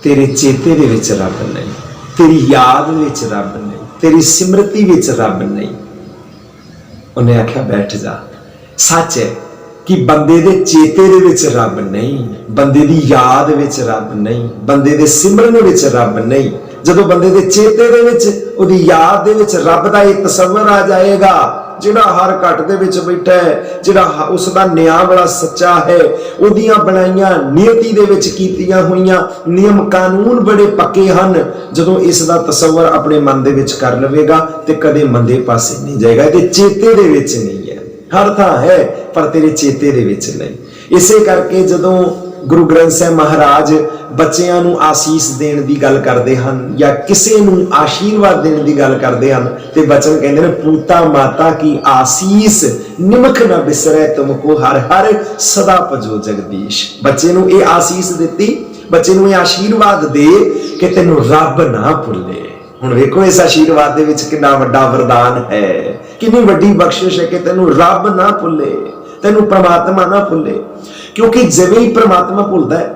तेरे चेते दे विच रब नहीं। तेरी याद विच रब नहीं, तेरी सिमरती विच रब नहीं। उन्हें आख्या बैठ जा। सच है कि बंदे दे चेते दे विच रब नहीं, बंदे दी याद विच रब नहीं, बंदे दे सिमरन विच रब नहीं। जदों बंदे दे चेते दे विच, उहदी याद दे विच रब दा एक तसव्वुर आ जाएगा, जिहड़ा हर घट दे विच बैठा है, जिहड़ा उसदा न्याय बड़ा सच्चा है, उहदियां बनाईयां नियति दे विच कीतियां होईयां नियम कानून बड़े पक्के हन। जदों इस दा तसव्वुर अपने मन दे विच कर लवेगा ते कदे मंदे पासे नहीं जाएगा। ते चेते दे विच नहीं है, हर थां है पर तेरे चेते दे विच नहीं। इसे करके जदों गुरु ग्रंथ साहिब महाराज बच्चियां नूं आसीस देण दी गल करदे हन या किसे नूं आशीर्वाद देण दी गल करदे हन ते बचन कहंदे ने पूता माता की आसीस निमख न बिसरै तुमको हर हर सदा भजो जगदीश। बच्चे नूं ये आसीस दित्ती, बच्चे नूं ये आशीर्वाद दे कि तैनूं रब ना भुल्ले। हुण वेखो इस आशीर्वाद दे विच कितना वड्डा वरदान है, कितनी वड्डी बख्शिश है कि तैनूं रब ना भुल्ले, तैनूं परमात्मा ना भुल्ले। क्योंकि जिवें ही परमात्मा भुलदा है,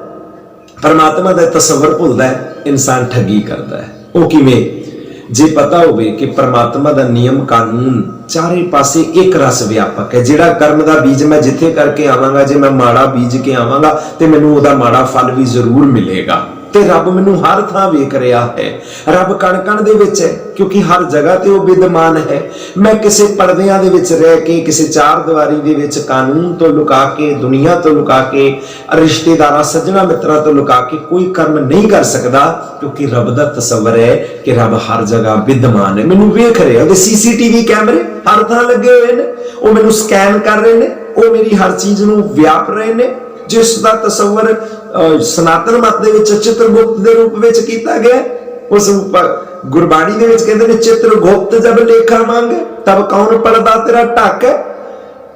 परमात्मा दा तसव्वुर भुलदा है, इंसान ठगी करदा है। वो किवें? जे पता होवे कि परमात्मा दा नियम कानून चारे पासे एक रस व्यापक है। जिहड़ा कर्म दा बीज मैं जिथे करके आवांगा, जे मैं माड़ा बीज के आवांगा ते मैनूं ओहदा माड़ा फल भी जरूर मिलेगा। ते रब मैनूं हर थां वेख रहा है, रब कण कण दे विच है, क्योंकि हर जगह ते वो विद्यमान है। मैं किसी पर्दियां दे विच रह के, किसी चार दीवारी दे विच कानून तो लुका के, दुनिया तो लुका के, रिश्तेदारां सज्जना मित्रां तो लुका के कोई कर्म नहीं कर सकदा, क्योंकि रब दा तसव्वुर है कि रब हर जगह विद्यमान है। मैनूं वेख रहे हैं, CCTV कैमरे हर थां लगे हुए ने, वो मैनूं स्कैन कर रहे ने, वो मेरी हर चीज नूं व्याप रहे ने। जिस दा तसव्वुर सनातन मत दे विच चित्रगुप्त दे रूप विच कीता गया, उस गुरबाणी दे विच कहंदे ने चित्रगुप्त जब लेखा मांगे तब कौन पढ़दा तेरा ढक है।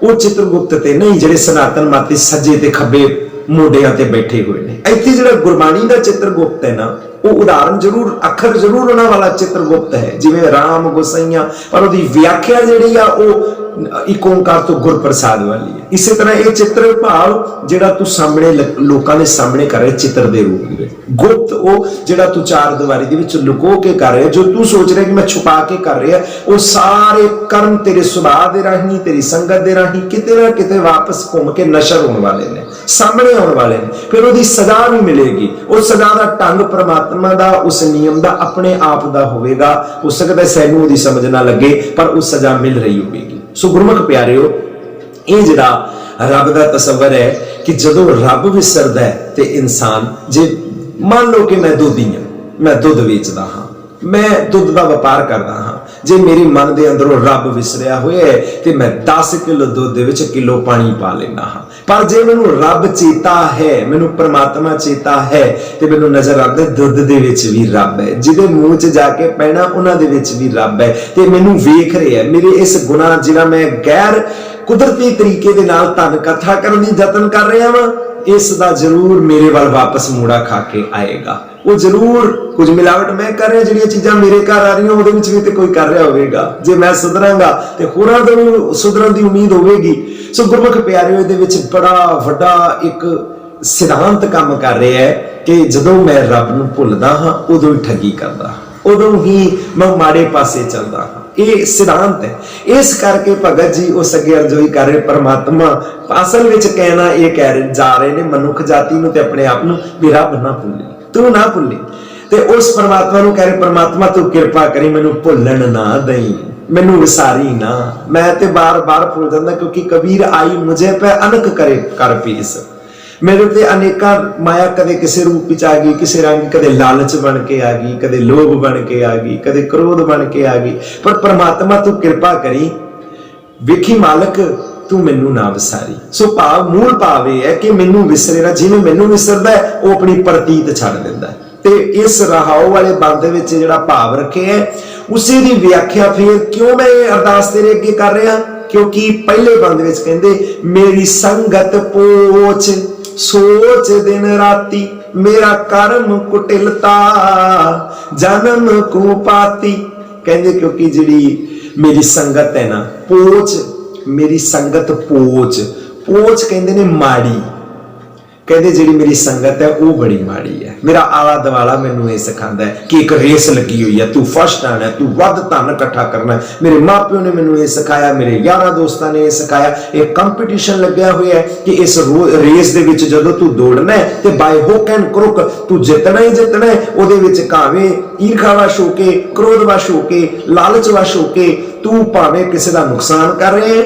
वो चित्रगुप्त ते नहीं जिहड़े सनातन मत दे सज्जे ते खब्बे मोढियां ते बैठे हुए ने। इत्थे जिहड़ा गुरबाणी दा चित्रगुप्त है ना, वो उदाहरण जरूर अखर जरूर उन्हां वाला चित्रगुप्त है, जिवें राम गोसाइयां, पर उहदी व्याख्या जिहड़ी आ वो एक ओंकार तो गुरप्रसाद वाली है। इसी तरह ये चित्र भाव जिहड़ा तू सामने लोकां दे सामने कर रहे चित्र दे रूप में, गुप्त वो जिहड़ा तू चार दीवारी दे विच लुको के कर रहे, जो तू सोच रहे कि मैं छुपा के कर रहा, वो सारे कर्म तेरे सुभाव दे राही, तेरी संगत दे राही किते ना किते वापस घूम के नशर होने वाले ने, सामने आने वाले ने। फिर उसकी सजा भी मिलेगी। उस सजा का ढंग परमात्मा का, उस नियम का अपने आप का होगा। हो सकता है सैनू उसकी समझ ना लगे, पर उस सजा मिल रही होगी। सो गुरमुख प्यारिओ, ये जिहड़ा रब का तसव्वुर है कि जदों रब विसरदा है ते इंसान, जे मान लो कि मैं दुधी हां, मैं दुध वेचदा हां, मैं दुध का व्यापार करदा हां, जे मेरे मन के अंदरों रब विसरिया होया है ते मैं 10 किलो दुध दे विच किलो पानी पा लेना हां। पर जे मैनूं रब चेता है, मैनूं परमात्मा चेता है, ते मैनूं नजर आंदा दुध दे विच भी रब है, जिहदे मूंह च जाके पैना उन्हां दे विच भी रब है, ते मैनूं वेख रहे है। मेरे इस गुनाह जिहड़ा मैं गैर कुदरती तरीके दे नाल धन कथा करन दी यतन कर रहा वां, इस दा जरूर मेरे वाल वापस मूड़ा खा के आएगा। वो जरूर कुछ मिलावट मैं कर रहा, जिहड़ियां चीजां मेरे घर आ रही उहदे विच भी ते कोई कर रहा होवेगा। जे मैं सुधरांगा ते होरां दा भी सुधरन दी उम्मीद होवेगी। सो गुरमुख प्यारिओ, इहदे विच बड़ा वड्डा एक सिद्धांत काम कर रहा है कि जदों मैं रब नूं भुलदा हां उदों ही ठगी करदा, उदों ही मैं माड़े पासे चलदा हां। ये सिद्धांत है। इस करके भगत जी उस अगे अर्जोई कर रहे, परमात्मा असल विच कहना ये कह रहे जा रहे ने मनुख जाति नूं ते अपने आप नूं भी रब ना भुल्ली, तू ना भुल्ली। ते उस परमात्मा नूं कह रहे, परमात्मा तू किरपा करी मैनूं भुल्लण ना दई, मैनूं विसारी ना। मैं ते बार बार भुल जांदा, क्योंकि कबीर आई मुझे पे अनक करे कर पीस। मेरे ते अनेका माया कदे किसी रूप विच आ गई, किसी रंग, कदे लालच बन के आ गई, कदे लोभ बन के आ गई, कदे क्रोध बन के आ गई। पर परमात्मा तू किरपा करी, वेखी मालक तू मैनू ना विसारी। सो भाव मूल भाव यह है कि मैनू विसरे ना, जिवें मैनू विसरदा है वो अपनी प्रतीत छड्ड दिंदा है। ते इस रहाओ वाले बंद विच जिहड़ा भाव रखे है, उसी दी व्याख्या फिर क्यों मैं अरदास तेरे अगे कर रहा, क्योंकि पहले बंद विच कहंदे मेरी संगत पोच सोच दिन राती, मेरा कर्म कुटिलता जन्म को पाती। कहंदे क्योंकि जिहड़ी मेरी संगत है ना, पोच, मेरी संगत पोच, पोच कहंदे ने माड़ी, कहंदे जिहड़ी मेरी संगत है वो बड़ी माड़ी है। मेरा आला दुआला मैनू ये सिखांदा है कि एक रेस लगी हुई है, तू फर्स्ट आना है, तू वध धन इकट्ठा करना है। मेरे माँ प्यो ने मैनू ये सिखाया, मेरे यारा दोस्तां ने ये सिखाया। एक कंपीटिशन लग्या हुआ है कि इस रेस दे विच जदों तू दौड़ना है ते बाय हुक एंड क्रुक तू जितना ही जितना है। उहदे विच भावें ईर्खावश होके, क्रोधवश होके, लालचवश होके तू भावें किसी का नुकसान कर रहे है,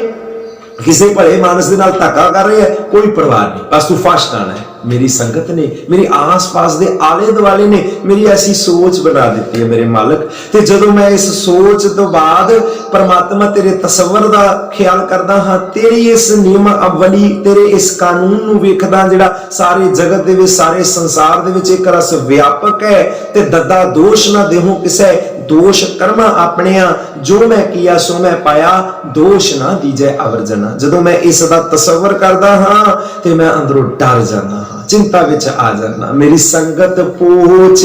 किसी भले मानस के नाल धक्का कर रहे हैं, कोई परवाह नहीं, बस तू फर्स्ट आना है। मेरी संगत ने, मेरी आस पास दे आले दुआले ने मेरी ऐसी सोच बना दी है मेरे मालक। ते जदों मैं इस सोच तो बाद परमात्मा तेरे तसव्वुर दा ख्याल करदा हां, तेरी इस नियम अवली, तेरे इस कानून नूं वेखदा जिहड़ा सारे जगत दे विच, सारे संसार दे विच एक रस व्यापक है, ते दद्दा दोष ना देहूं किसे, दोष कर्मा अपने जो मैं किया सो मैं पाया, दोष ना दीजे अवर्जना। जदों मैं इसदा तसव्वुर करदा हां ते मैं अंदरों डर जाना हां, चिंता विच आ जाना। मेरी संगत पोच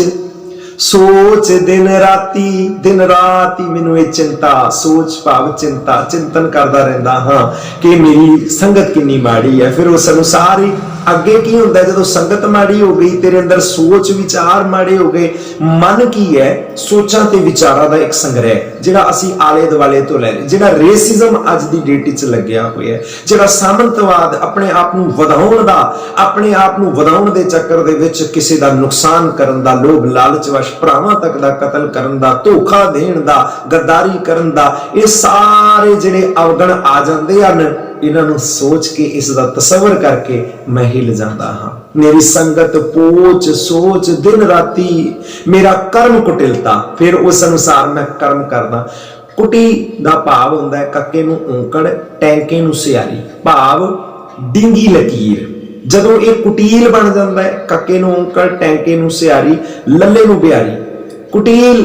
सोच दिन राती मैनू ये चिंता, सोच भाव चिंता, चिंतन करता रहता हाँ कि मेरी संगत कितनी माड़ी है। फिर उस अनुसार ही अगे की होंदा है, जदों संगत माड़ी हो गई, तेरे अंदर सोच विचार माड़े हो गए। मन की है सोचां ते विचारां दा एक संग्रह जिहड़ा असीं आले दुआले तो लै, जिहड़ा रेसिज्म अज दी डेट विच लग्या होया है, जिहड़ा सामंतवाद अपने आप नूं वधाउण दा, अपने आप नूं वधाउण दे चक्कर दे विच किसी दा नुकसान करन दा, लोभ लालच वश भरावां तक दा कतल करन दा, धोखा देण दा, गद्दारी करन दा, ये सारे जिहड़े अवगण आ जांदे हन, इन्हां नूं सोच के इसदा तसव्वुर करके मैं हिल जांदा हां। मेरी संगत पोच सोच दिन राती, मेरा कर्म कुटिलता, फिर उस अनुसार मैं कर्म करदा। कुटी दा भाव हुंदा है कक्के नूं औंकड़, टैंके नूं सियारी, भाव डिंगी लकीर। जदों ये कुटील बन जाता है, कक्के नूं औंकड़, टैंके नूं सियारी, लल्ले नूं बिहारी। कुटील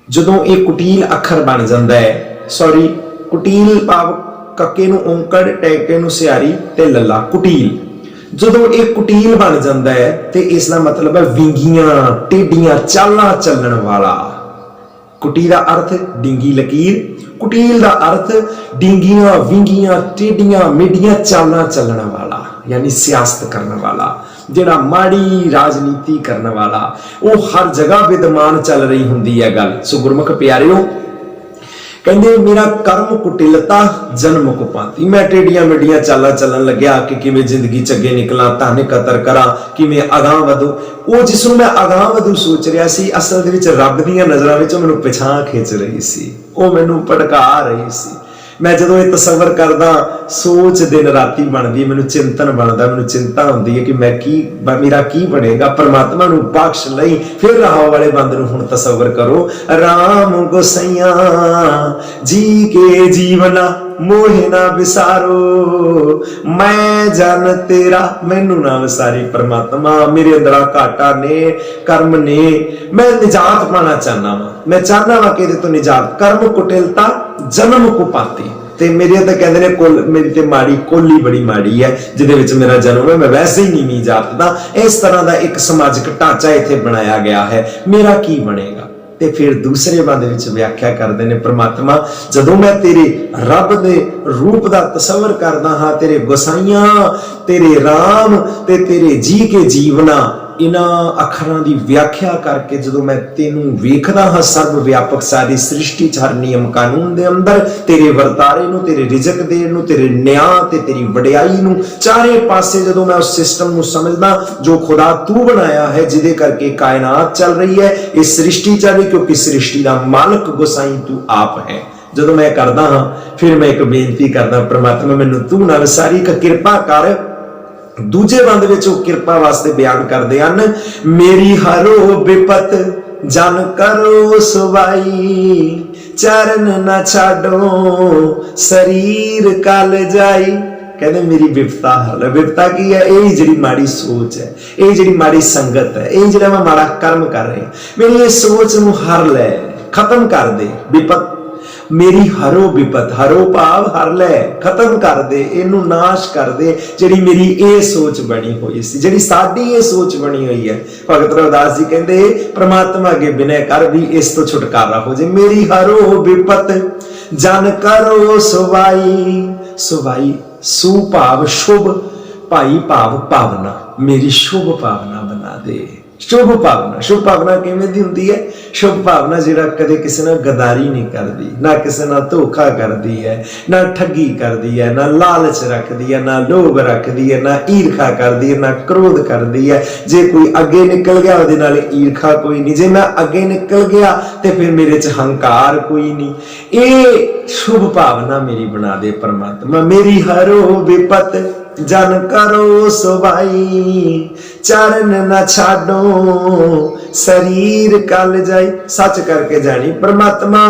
जदों ये कुटील अखर बन जाता है, सॉरी कुटील भाव कक्के नूं औंकड़, टैंके नूं सियारी ते लल्ला, कुटील। जदों ये कुटील बन जाता है ते इसका मतलब है विंगियां टेढ़ियां चालां चलण वाला। कुटी दा अर्थ डिंगी लकीर, कुटील दा अर्थ डिंगियां विंगियां टेढ़ियां मेढ़ियां चालां चलण वाला, यानी सियासत करने वाला, जिहड़ा माड़ी राजनीति करने वाला, वो हर जगह विद्यमान चल रही हुंदी है गल। सो गुरमुख प्यारिओ कहंदे मेरा कर्म कुटिलता जन्म कुपांती, मैं टेढ़ियां मेढ़ियां चालां चलन लग्या कि किवें जिंदगी चगे निकलां, धन कतर करा, किवें अगां वधूं। वो जिसनूं मैं अगां वधू सोच रहा सी, असल दे विच रब दीयां नज़रां विच मैनूं पिछां खिंच रही सी, वो मैनूं भड़का रही सी। मैं जदों ये तसव्वुर करदा, सोच दिन राती बनदी, मैनूं चिंतन बनदा, मैनूं चिंता हुंदी है कि मैं की मेरा की बनेगा। परमात्मा नूं बख्श लई। फिर राह वाले बंद नूं हुण तसव्वुर करो, राम गोसैया जी के जीवना मोहे ना विसारो, मैं जन तेरा मैनू ना विसारी। परमात्मा मेरे अंदर घाटा ने, कर्म ने, मैं निजात पाना चाहना वा, मैं चाहना वा कि इहदे तो निजात। कर्म कुटिलता जन्म कुपाती, ते मेरे तो कहते ने कुल, मेरी ते माड़ी कोली बड़ी माड़ी है जिहदे विच मेरा जन्म है, मैं वैसे ही नीवीं जात दा। इस तरह का एक समाजिक ढांचा इत्थे बनाया गया है, मेरा की बनेगा। ते फिर दूसरे बंद विच व्याख्या करते हैं परमात्मा, जदों मैं तेरे रब दे रूप दा तसव्वुर करदा हां, तेरे गोसाइयां, तेरे राम ते तेरे जी के जीवना, इन्हां अखरां दी व्याख्या करके जदों मैं तेनू वेखदा हां, सर्व व्यापक सारी सृष्टि च हर नियम कानून दे अंदर तेरे वर्तारे नू, तेरे रिजक देण नू, तेरे न्याय ते तेरी वडियाई नू, चारे पासे जदों मैं उस सिस्टम नू समझदा जो खुदा तू बनाया है, जिदे करके कायनात चल रही है, इस सृष्टि चल रही, क्योंकि सृष्टि दा मालक गोसाई तू आप है। जदों मैं करदा हां, फिर मैं एक बेनती करदा, परमात्मा मैनू तू ना विसारी, का किरपा कर। दूजे बंद विच किरपा वास्ते बयान करदे हन, मेरी हरो विपत जन करो सुवाई, चरण ना छाडो शरीर कल जाई। कहते मेरी विपता हर ले। विपता की है? यही जी माड़ी सोच है, यही जी माड़ी संगत है, यही जो मैं माड़ा कर्म कर रही, मेरी ये सोच नूं हर ले, खत्म कर दे। विपत मेरी हरो विपत, हरो भाव हर ले, खत्म कर दे, इनू नाश कर दे, जिहड़ी मेरी ये सोच बनी हुई सी, जिहड़ी साडी ये सोच बनी हुई है। भगत रविदास जी कहंदे परमात्मा अगे विनय कर भी इस तो छुटकारा हो जाए। मेरी हरो विपत जन करो सुवाई, सुवाई सु भाव शुभ, भाई भाव भावना, मेरी शुभ भावना बना दे। शुभ भावना किवें दी हुंदी है? शुभ भावना जिहड़ा कदे किसी नाल गदारी नहीं करदी, ना किसी नाल धोखा करदी है, ना ठगी करदी है, ना लालच रखदी है, ना लोभ रखदी है, ना ईर्खा करदी है, ना क्रोध करदी है। जे कोई अगे निकल गया उहदे नाल ईर्खा कोई नहीं, जे मैं अगे निकल गया ते फिर मेरे च हंकार कोई नहीं। ये शुभ भावना मेरी बना दे परमात्मा। मेरी हरो विपत जन करो सुभाई, चरण न छाडो शरीर कल जाई। सच करके जानी परमात्मा,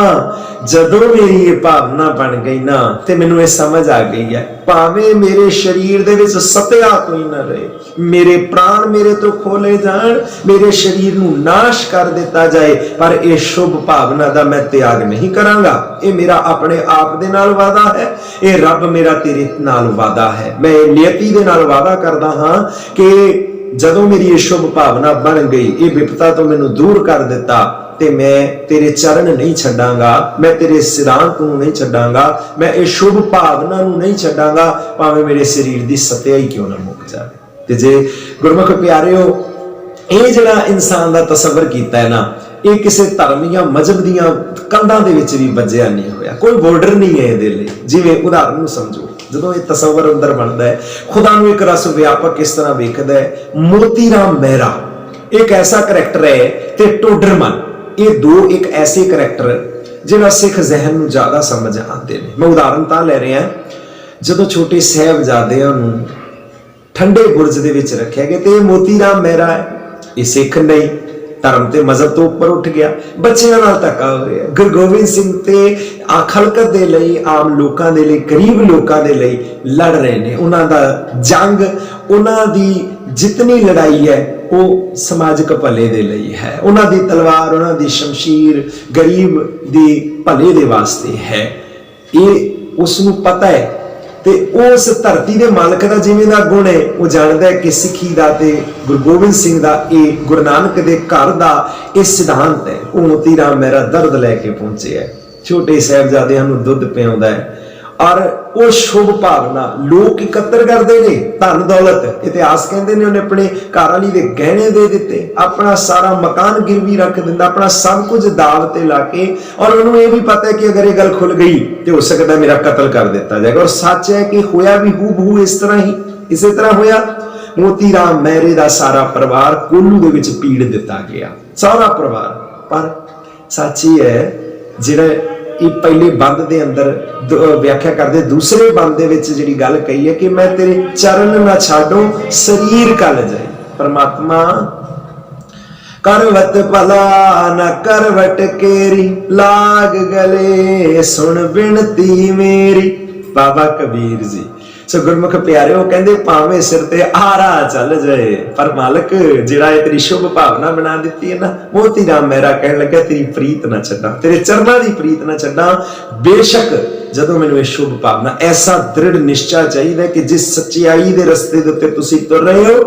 जदों मेरी ये भावना बन गई ना ते मैनू ये समझ आ गई है, भावें मेरे शरीर दे विच सत्या कोई ना रहे, मेरे प्राण मेरे तो खोले जान, मेरे शरीर नू नाश कर दिता जाए, पर यह शुभ भावना दा मैं त्याग नहीं करांगा। ये मेरा अपने आप दे नाल वादा है, ये रब मेरा तेरे नाल वादा है। मैं नियति दे नाल वादा करदा हां कि जदों मेरी ये शुभ भावना बन गई, ये विपता तो मैनू दूर कर दिता, ते मैं तेरे चरण नहीं छड्डांगा, मैं तेरे सिद्धांत नू नहीं छड्डांगा, मैं ये शुभ भावना नू नहीं छड्डांगा, भावें मेरे शरीर दी सत्याई क्यों ना मुक जाए। ते जे गुरमुख प्यारिओ, ये जिहड़ा इंसान दा तसव्वुर कीता है ना, ये किसी धर्म या मजहब दियां कंधां दे विच भी बज्जिया नहीं होया, कोई बॉर्डर नहीं है इहदे लई। जिवें उदाहरण नू समझो, जदों ये तसव्वुर अंदर बनदा है, खुदा नू एक रस व्यापक किस तरह वेखदा है। मोती राम मेहरा एक ऐसा करैक्टर है, ते टोडरमल, ये दो एक ऐसे करैक्टर जिहड़ा सिख जहन नू ज्यादा समझ आते हैं। मैं उदाहरण तां ले रहा, जदों छोटे साहिबजादियां नू ठंडे बुरज दे विच रखिया गया, ते मोती राम मेहरा है, ये सिख नहीं, धर्म ते मजहब तो उपर उठ गया, बच्चियां नाल धक्का हो रहा है। गुरु गोबिंद सिंह ते खलकत दे लई, आम लोकां दे लई, गरीब लोकां दे लई लड़ रहे ने। उन्हां दा जंग, उन्हां दी जितनी लड़ाई है वो समाजिक भले दे लई है। उन्हां दी तलवार, उन्हां दी शमशीर गरीब दी भले दे वास्ते है। ये उसनू पता है, ते उस धरती दे मालक दा जिवें दा गुण है, वो जानदा है कि सिੱਖੀ दा ते गुरु गोबिंद सिंह दा, ये गुरु नानक दे घर दा ये सिद्धांत है। वो मोती राम मेहरा दर्द लैके पहुंचे है, छोटे साहिबजादियां नूं दुध पिआउंदा है, और वो शुभ भावना लोग इकट्ठे करते ने, धन दौलत। इतिहास कहते हैं उन्हें अपने घर वाली दे गहने दे दिते, अपना सारा मकान गिरवी रख दिंदा, अपना सब कुछ दाव ते लाके, और उन्होंने ये भी पता है कि अगर ये गल खुल गई तो हो सकता है मेरा कत्ल कर दिता जाएगा। और सच है कि होया भी हूबहू इस तरह ही, इसी तरह होया। मोती राम मेहरे दा सारा परिवार कोल्लू दे विच पीड़ दिता गया, सारा परिवार। पर सच ही है, जिहड़ा पहले बंद दे अंदर व्याख्या करते, दूसरे बंद दे विच जिहड़ी गल कही है कि मैं तेरे चरण ना छाडो शरीर कल जाए। परमात्मा करवत भला न करवट केरी, लाग गले सुन बिनती मेरी। बाबा कबीर जी। सो गुरमुख प्यारे कहते भावें सिर ते आरा चल जाए, पर मालक जिहड़ा तेरी शुभ भावना बना दी है ना, मोती राम मेहरा कहने लगा तेरी प्रीत ना छड्डा, तेरे चरणों की प्रीत ना छड्डा। बेशक जदों मैनूं शुभ भावना, ऐसा दृढ़ निश्चय चाहिए कि जिस सच्चाई दे रस्ते दे उत्ते तुसीं तुर रहे हो,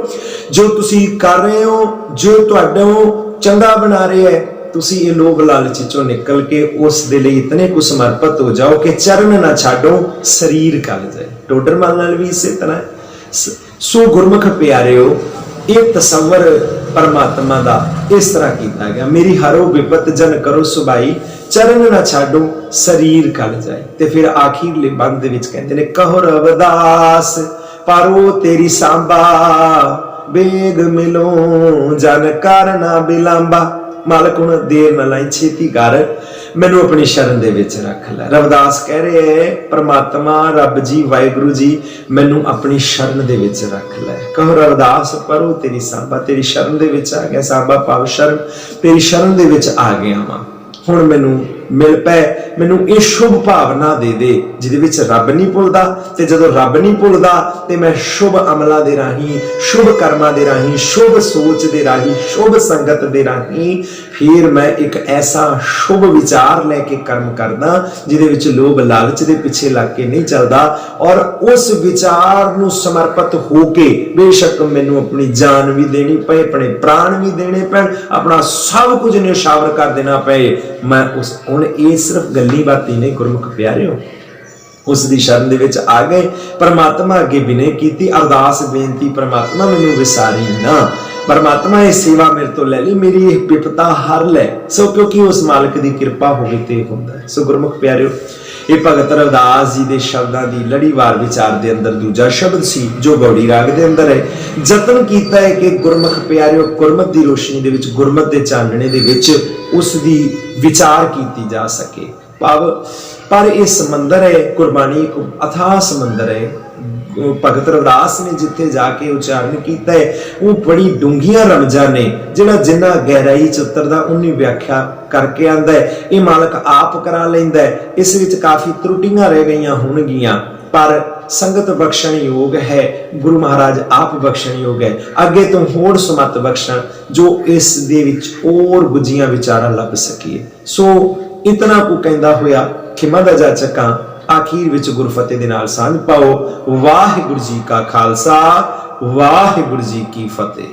जो तुसीं कर रहे हो, जो तुहाडों चंगा बना रहे है, तुसी ये लोभ लालच चों निकल के उस दे लई इतने कुछ समर्पित हो जाओ कि चरण ना छाडो शरीर कल जाए। टोडरमल नाल भी इसे तरह। सो गुरमुख प्यारिओ, ये तसव्वुर परमात्मा दा इस तरह किया गया, मेरी हरो विपत जन करो सुभाई, चरण ना छाडो शरीर कल जाए। ते फिर आखिरले बंद दे विच कहंदे ने, कहो रविदास पारो तेरी सांबा, बेग मिलो जन कर ना बिलांबा। मालक हुण देर ना लाई, छेती कर, मैनू अपनी शरण दे विच रख लै। रविदास कह रहे हैं, परमात्मा रब जी वाहिगुरु जी मैनू अपनी शरण दे विच रख लै। कहो रविदास परो तेरी सांबा, तेरी शरण दे विच आ गया, सांबा पाव शरण, तेरी शरण दे विच आ गया वां। हुण मैनू मिल पै, मैनू ये शुभ भावना दे दे जिहदे विच रब नहीं भुलदा, ते जदों रब नहीं भुलदा ते मैं शुभ अमलां दे राहीं, शुभ कर्मां दे राहीं, शुभ सोच दे राहीं, शुभ संगत दे राहीं फिर मैं एक ऐसा शुभ विचार लैके कर्म करदा जिहदे विच लोभ लालच दे पिछे लग के नहीं चलदा, और उस विचार नूं समर्पित होके बेशक मैनू अपनी जान भी देनी पए, अपने प्राण भी देने पैण, अपना सब कुछ निछावर कर देना पए, मैं उस हुण ये सिर्फ गल्ली बाती नहीं गुरमुख प्यारिओ, ਉਸ ਦੀ ਸ਼ਰਨ ਦੇ ਵਿੱਚ ਆ ਗਏ, परमात्मा अगे विनय की, अरदास बेनती परमात्मा मैनू विसारी ना, परमात्मा ये सेवा मेरे तो ले ली, मेरी यह विपता हर ले। सो क्योंकि उस मालिक की कृपा होवे ते हुंदा है। सो गुरमुख प्यारिओ, ये भगत रविदास जी के शब्दों की लड़ीवार विचार के अंदर दूजा शब्द सी जो गौड़ी राग के अंदर है। जतन किया है कि गुरमुख प्यारिओ गुरमत की रोशनी दे विच, गुरमत के चानने दे विच उसदी विचार की जा सके। भाव पर यह समंदर है, कुर्बानी एक अथाह समंदर है। भगत रविदास ने जिथे जाके उच्चारण किया है वो बड़ी डूंघियां रमजा ने, जिहड़ा जिन्ना गहराई च उतरदा उन्नी व्याख्या करके आंदा है। ये मालक आप करा लैंदा है। इस विच काफ़ी त्रुटियां रह गईयां होणगीआं, पर संगत बख्शण योग है, गुरु महाराज आप बख्शण योग है। अगे तो होर सुमत बख्शण जो इस दे विच और गुजियां विचारां लभ सकीए। सो इतना को कहंदा होया खिमा दा जाचका आखिर विच गुरफतेह दे नाल सांझ पाओ। वाहिगुरू जी का खालसा, वाहिगुरू जी की फतेह।